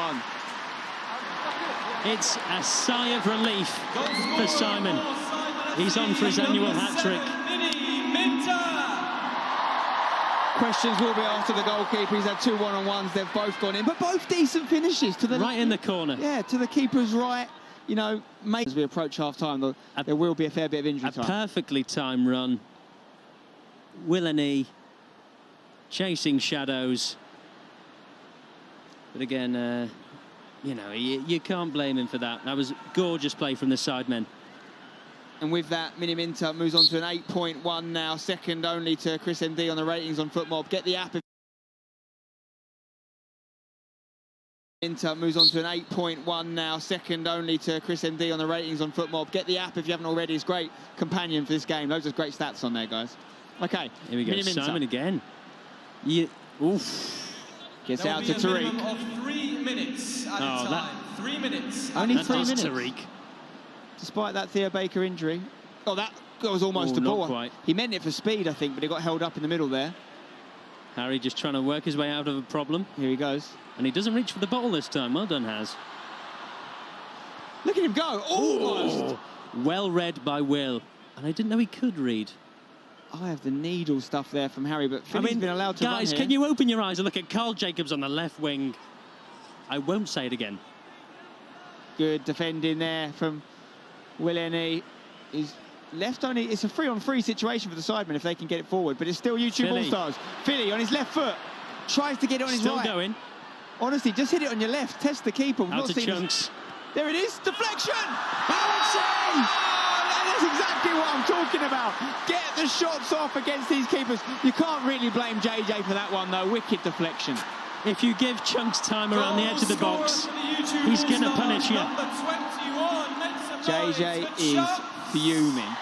on. It's a sigh of relief for Simon. He's on for his annual hat-trick. Questions will be asked of the goalkeeper. He's had 2 one-on-ones. They've both gone in, but both decent finishes to the right in the corner. Yeah, to the keeper's right. You know, as we approach half-time, there will be a fair bit of injury time. A perfectly timed run. Willeney chasing shadows. But again, you know, you can't blame him for that. That was gorgeous play from the Sidemen. And with that, Miniminter moves on to an 8.1 now, second only to Chris MD on the ratings on FootMob. Get the app. Inter moves on to an 8.1 now, second only to Chris MD on the ratings on FootMob. Get the app if you haven't already. It's a great companion for this game. Loads of great stats on there, guys. Okay, here we go. Miniminter. Simon again. Oof. Gets out to Tariq. Of 3 minutes at a time. 3 minutes. Only 3 minutes. Tariq. Despite that Theo Baker injury. Oh, that was almost a ball. Not quite. He meant it for speed, I think, but he got held up in the middle there. Harry just trying to work his way out of a problem. Here he goes. And he doesn't reach for the ball this time. Well done, Haz. Look at him go. Almost. Oh, well read by Will. And I didn't know he could read. I have the needle stuff there from Harry, but Philly's been allowed to run guys, here. can you open your eyes and look at Carl Jacobs on the left wing? I won't say it again. Good defending there from Willeney. He's left only. It's a 3-on-3 situation for the Sidemen if they can get it forward, but it's still YouTube All-Stars. Philly on his left foot tries to get it on his right. Still going. Honestly, just hit it on your left. Test the keeper. Out to Chunks. There it is. Deflection. That's exactly what I'm talking about. Get the shots off against these keepers. You can't really blame JJ for that one, though. Wicked deflection. If you give Chunks time around the edge of the box, he's going to punish you. JJ is fuming.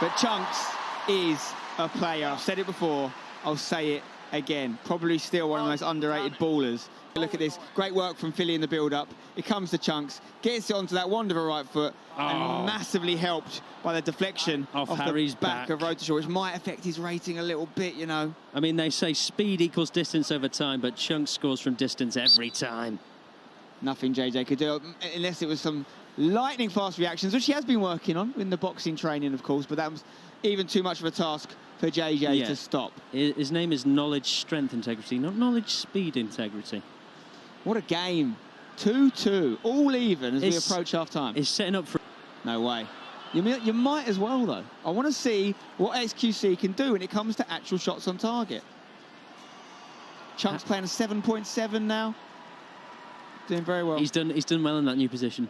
But Chunks is a player. I've said it before. I'll say it again. Probably still one of the most underrated ballers. Look at this. Great work from Philly in the build-up. It comes to Chunks. Gets it onto that wonderful right foot. And massively helped by the deflection off Harry's the back of Rotershaw, which might affect his rating a little bit, you know. I mean, they say speed equals distance over time, but Chunks scores from distance every time. Nothing JJ could do, unless it was some lightning-fast reactions, which he has been working on in the boxing training, of course, but that was even too much of a task for JJ to stop. His name is knowledge, strength, integrity, not knowledge, speed, integrity. What a game. 2-2, all even as we approach half-time. It's setting up for... No way. You might as well, though. I want to see what XQC can do when it comes to actual shots on target. Chunks playing a 7.7 now. Doing very well. He's done well in that new position.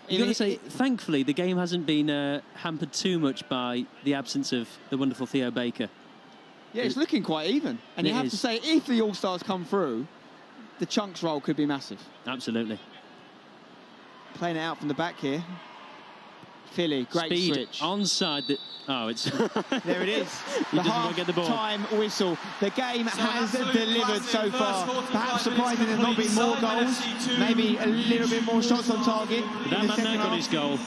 You've got to say, thankfully, the game hasn't been hampered too much by the absence of the wonderful Theo Baker. Yeah, it's looking quite even. And you have to say, if the All-Stars come through, the Chunks role could be massive. Absolutely. Playing it out from the back here. Philly, great Speed switch. Onside. Oh, it's... There it is. He doesn't want to get the ball. Time whistle. The game has delivered so far. Perhaps surprising there's not been more goals. Maybe a little bit more shots on target. That man there got his goal.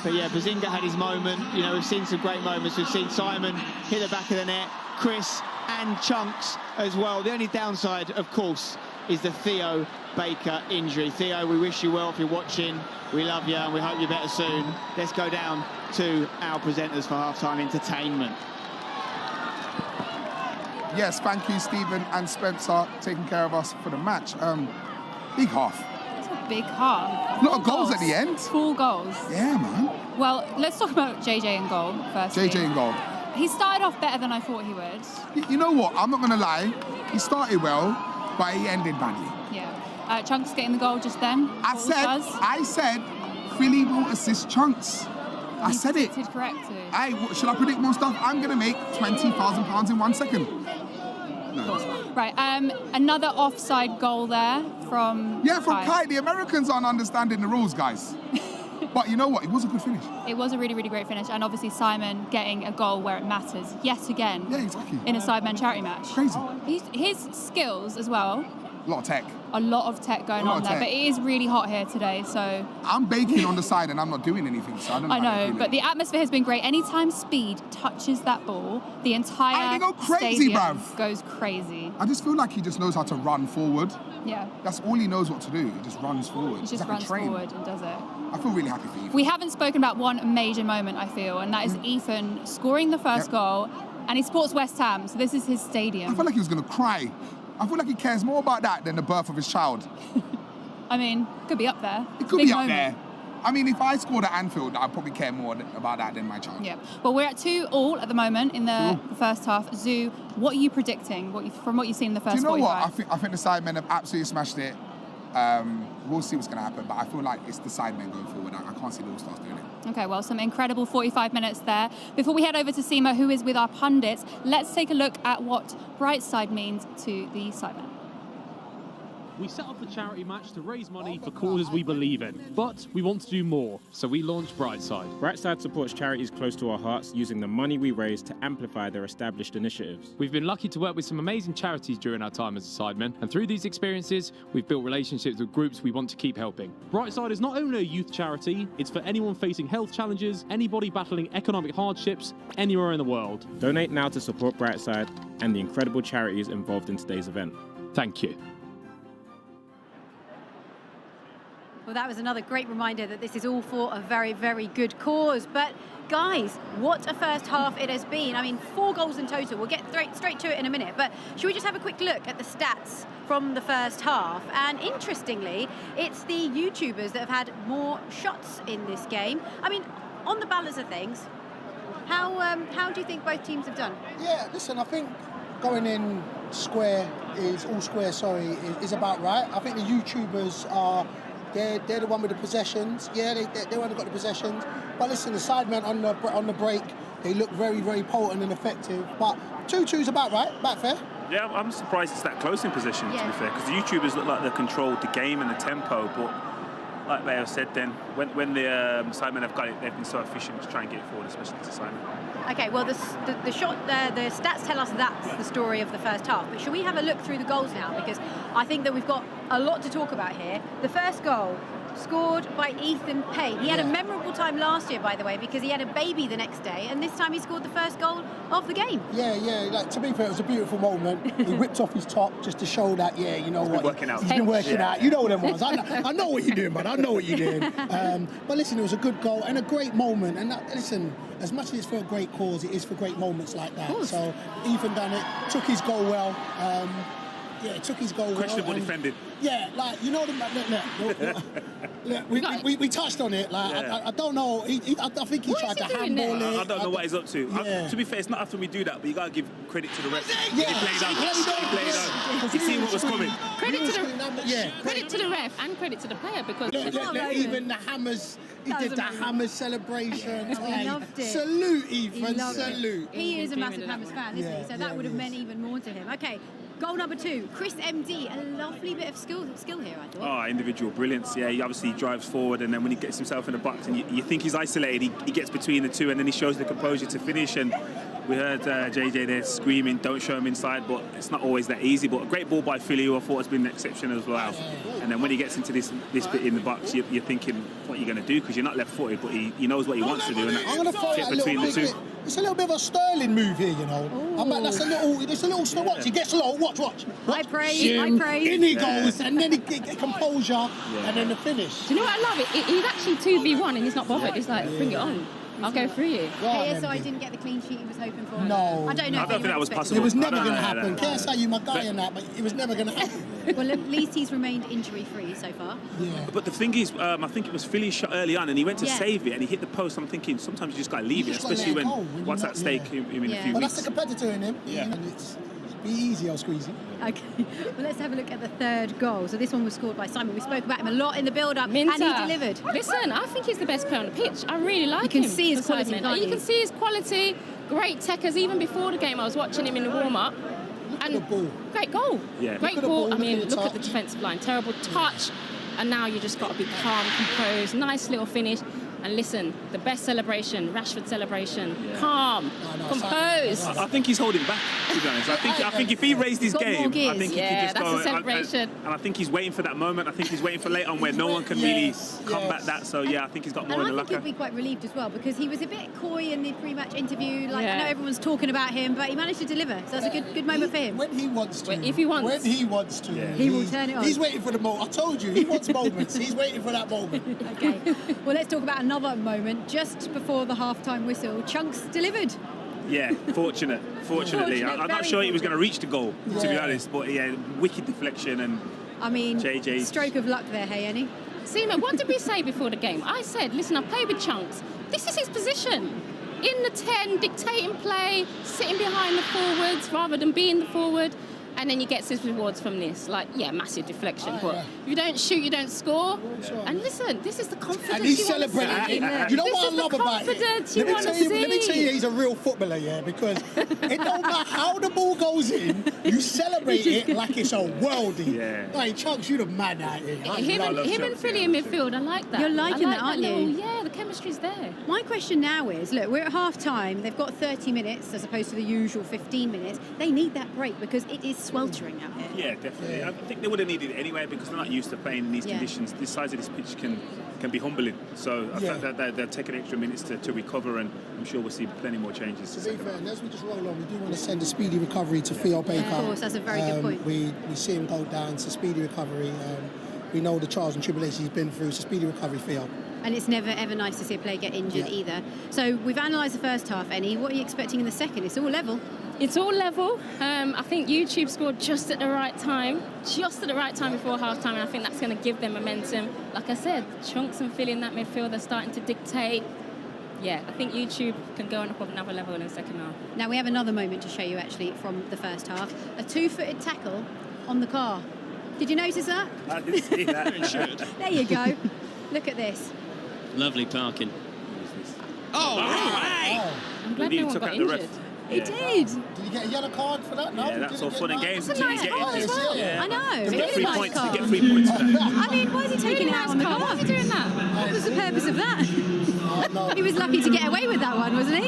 But yeah, Bazinga had his moment. You know, we've seen some great moments. We've seen Simon hit the back of the net. Chris and Chunks as well. The only downside, of course, is the Theo Baker injury. Theo, we wish you well if you're watching. We love you and we hope you're better soon. Let's go down to our presenters for halftime entertainment. Yes, thank you, Stephen and Spencer, taking care of us for the match. Big half. It's a big half. A lot of goals at the end. 4 goals. Yeah, man. Well, let's talk about JJ in goal first. JJ in goal. He started off better than I thought he would. You know what? I'm not going to lie. He started well, but he ended badly. Yeah. Chunks getting the goal just then. I said, Philly will assist Chunks. I said it. Correctly. Should I predict more stuff? I'm going to make £20,000 in 1 second. No. Right. Another offside goal there from... Yeah, from Kai. The Americans aren't understanding the rules, guys. But you know what? It was a good finish. It was a really, really great finish. And obviously Simon getting a goal where it matters yet again. Yeah, exactly. In a Sidemen Charity Match. Crazy. His skills as well. A lot of tech. A lot of tech going on there. But it is really hot here today, so... I'm baking on the side and I'm not doing anything, so I don't know. I know, but the atmosphere has been great. Anytime Speed touches that ball, the entire stadium goes crazy. I just feel like he just knows how to run forward. Yeah. That's all he knows what to do. He just runs forward. He just like runs a train. forward and does it. I feel really happy for Ethan. We haven't spoken about one major moment, I feel, and that is Ethan scoring the first goal, and he supports West Ham, so this is his stadium. I feel like he was going to cry. I feel like he cares more about that than the birth of his child. I mean, could be up there. It could be up there. I mean, if I scored at Anfield, I'd probably care more about that than my child. Yeah. Well, we're at 2-2 at the moment in the first half. Zoo, what are you predicting from what you've seen in the first 45? Do you know what? I think the Sidemen have absolutely smashed it. We'll see what's going to happen, but I feel like it's the Sidemen going forward. I can't see the Allstars doing it. Okay, well, some incredible 45 minutes there. Before we head over to Sima, who is with our pundits, let's take a look at what BRIGHTSIDE means to the Sidemen. We set up the charity match to raise money for causes we believe in, but we want to do more, so we launched BRIGHTSIDE. BRIGHTSIDE supports charities close to our hearts using the money we raise to amplify their established initiatives. We've been lucky to work with some amazing charities during our time as a Sidemen, and through these experiences, we've built relationships with groups we want to keep helping. BRIGHTSIDE is not only a youth charity, it's for anyone facing health challenges, anybody battling economic hardships, anywhere in the world. Donate now to support BRIGHTSIDE and the incredible charities involved in today's event. Thank you. Well, that was another great reminder that this is all for a very, very good cause. But guys, what a first half it has been. I mean, 4 goals in total. We'll get straight to it in a minute. But should we just have a quick look at the stats from the first half? And interestingly, it's the YouTubers that have had more shots in this game. I mean, on the balance of things, how do you think both teams have done? Yeah, listen, I think going in square is about right. I think the YouTubers are... They're the one with the possessions. Yeah, they one got the possessions. But listen, the Sidemen on the break, they look very, very potent and effective. But 2-2's about right, about fair. Yeah, I'm surprised it's that close in possession, to be fair, because the YouTubers look like they controlled the game and the tempo. But like Bayo said, then when the Sidemen have got it, they've been so efficient to try and get it forward, especially to Sidemen. Okay, well, the stats tell us that's the story of the first half. But should we have a look through the goals now? Because I think that we've got a lot to talk about here. The first goal, scored by Ethan Payne. He had a memorable time last year, by the way, because he had a baby the next day, and this time he scored the first goal of the game. Yeah. Like, to be fair, it was a beautiful moment. He whipped off his top just to show that, you know what? He's been working out. You know them ones. I know what you're doing, man. I know what you're doing. But listen, it was a good goal and a great moment. And listen, as much as it's for a great cause, it is for great moments like that. So Ethan done it, took his goal well. Took his goal well. Questionable defending. Yeah, like, you know, we touched on it. Like, I don't know. I think he tried to handball it. I don't know what he's up to. To be fair, it's not often we do that, but you got to give credit to the ref. He played on. He seen what was coming. Credit to the ref and credit to the player, because even the hammers. He did the Hammers celebration. He loved it. Salute, Ethan. Salute. He is a massive Hammers fan, isn't he? So that would have meant even more to him. Okay, goal number 2. Chris MD. A lovely bit of skill here, I thought. Individual brilliance. Yeah, he obviously drives forward, and then when he gets himself in the box and you think he's isolated, he gets between the two, and then he shows the composure to finish. And we heard JJ there screaming, don't show him inside, but it's not always that easy. But a great ball by Philly, who I thought has been an exception as well. And then when he gets into this bit in the box, you're thinking what you're going to do, because you're not left-footed, but he knows what he wants to do, and that's fit between the two. It's a little bit of a Sterling move here, you know. That's a little watch. He gets low. Watch. I praise. In he goes, and then he get composure, and then the finish. Do you know what I love? He's actually 2v1 and he's not bothered. He's like, bring it on. I'll go through you. KSI didn't get the clean sheet he was hoping for. No. I don't think that was possible. It was never going to happen. KSI, you my guy in that, but it was never going to happen. Well, at least he's remained injury-free so far. Yeah. But the thing is, I think it was Philly's shot early on, and he went to save it, and he hit the post. I'm thinking sometimes you just got to leave it, especially when what's at stake in a few weeks. But that's the competitor in him. Yeah. And it's be easy, I'll squeeze it. Okay, well, let's have a look at the third goal. So this one was scored by Simon. We spoke about him a lot in the build-up, and he delivered. Listen, I think he's the best player on the pitch. I really like him. You can see his quality. You can see his quality. Great techers. Even before the game, I was watching him in the warm-up. And the ball. Great goal. Yeah. Great ball. I mean, look at the defensive line. Terrible touch. And now you just got to be calm, composed. Nice little finish. And listen, the best celebration, Rashford celebration. Calm, composed. I think he's holding back. To be honest, I think if he raised his Got more game, gears. I think he Yeah, could just that's go. a celebration. And I think he's waiting for that moment. I think he's waiting for late on where no one can really combat that. So yeah, I think he's got more in the And I think locker. he'll be quite relieved as well because he was a bit coy in the pre-match interview. Like I Yeah. know everyone's talking about him, but he managed to deliver. So that's a good moment for him. When he wants to. If he wants. When he wants to. He will turn it on. He's waiting for the moment. I told you, he wants moments. He's waiting for that moment. Okay. Well, let's talk about another moment just before the half-time whistle. Chunks delivered. Yeah, fortunately. I'm not very sure he was going to reach the goal, to be Yeah. honest. But yeah, wicked deflection and I mean, JJ. stroke of luck there, hey, Annie? Seema, what did we say before the game? I said, listen, I play with Chunks. This is his position. In the 10, dictating play, sitting behind the forwards rather than being the forward. And then you get his rewards from this. Like, yeah, massive deflection. But if you don't shoot, you don't score. And listen, this is the confidence And he's you want to see. celebrating it. You know what I love about it? Let me tell you, he's a real footballer, yeah, because it don't matter how the ball goes in, you celebrate it like it's a worldie. Yeah. Like, Chunks, you're the man out here. Him and Philly in midfield, I like that. You're liking I like that, aren't you? Yeah, the chemistry's there. My question now is, look, we're at half-time. They've got 30 minutes as opposed to the usual 15 minutes. They need that break because it is sweltering out here. Yeah, definitely. I think they would have needed it anyway because they're not used to playing in these conditions. The size of this pitch can be humbling. So I think that they're taking extra minutes to recover, and I'm sure we'll see plenty more changes. To be fair, and as we just roll on, we do want to send a speedy recovery to Theo Baker. Of course, that's a very good point. We see him go down, so speedy recovery. We know the trials and tribulations he's been through, so speedy recovery, Theo. And it's never, ever nice to see a player get injured either. So we've analysed the first half, Annie. What are you expecting in the second? It's all level. It's all level. I think YouTube scored just at the right time before half-time, and I think that's going to give them momentum. Like I said, Chunks and Philly in that midfield, they're starting to dictate. Yeah, I think YouTube can go on up another level in the second half. Now we have another moment to show you actually from the first half. A two-footed tackle on the car. Did you notice that? I didn't see that. There you go. Look at this. Lovely parking. Oh, right. I'm glad no one got injured. He did. Did you get a yellow card for that? No, Yeah, that's all fun and games That's a until you nice get car as injured. well. Yeah. I know. You It get is 3 a nice points. car. You get 3 points for that. I mean, why is he taking it out on the car? Why is he doing that? What was the purpose of that? He was lucky to get away with that one, wasn't he?